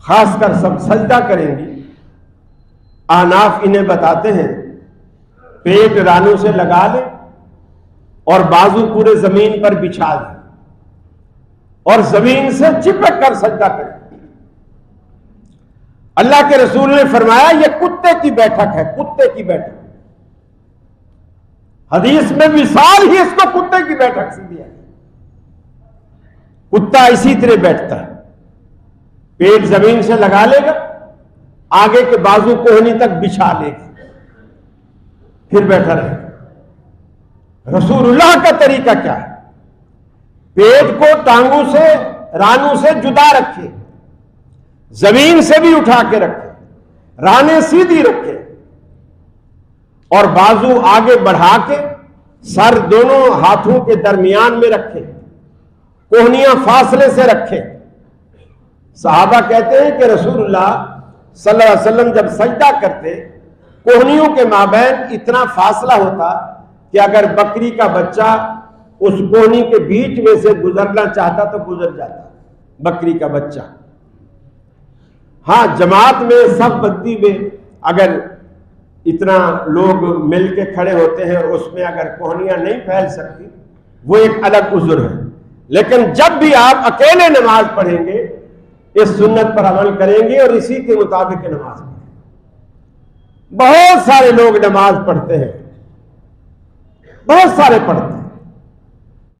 خاص کر سب سجدہ کریں گی۔ احناف انہیں بتاتے ہیں پیٹ رانوں سے لگا لے اور بازو پورے زمین پر بچھا دے اور زمین سے چپک کر سجدہ کرے۔ اللہ کے رسول نے فرمایا یہ کتے کی بیٹھک ہے، کتے کی بیٹھک۔ حدیث میں مثال ہی اس کو کتے کی بیٹھک سے دیا ہے۔ کتا اسی طرح بیٹھتا ہے، پیٹ زمین سے لگا لے گا، آگے کے بازو کوہنی تک بچھا لے گا، پھر بیٹھا رہے گا۔ رسول اللہ کا طریقہ کیا ہے؟ پیٹ کو ٹانگوں سے، رانوں سے جدا رکھے، زمین سے بھی اٹھا کے رکھے، رانیں سیدھی رکھے اور بازو آگے بڑھا کے سر دونوں ہاتھوں کے درمیان میں رکھے، کوہنیاں فاصلے سے رکھے۔ صحابہ کہتے ہیں کہ رسول اللہ صلی اللہ علیہ وسلم جب سجدہ کرتے کوہنیوں کے مابین اتنا فاصلہ ہوتا کہ اگر بکری کا بچہ اس کوہنی کے بیچ میں سے گزرنا چاہتا تو گزر جاتا، بکری کا بچہ۔ ہاں جماعت میں سب بدی میں اگر اتنا لوگ مل کے کھڑے ہوتے ہیں اور اس میں اگر کوہنیاں نہیں پھیل سکتی وہ ایک الگ عذر ہے، لیکن جب بھی آپ اکیلے نماز پڑھیں گے اس سنت پر عمل کریں گے اور اسی کے مطابق نماز پڑھیں گے۔ بہت سارے لوگ نماز پڑھتے ہیں، بہت سارے پڑھتے ہیں،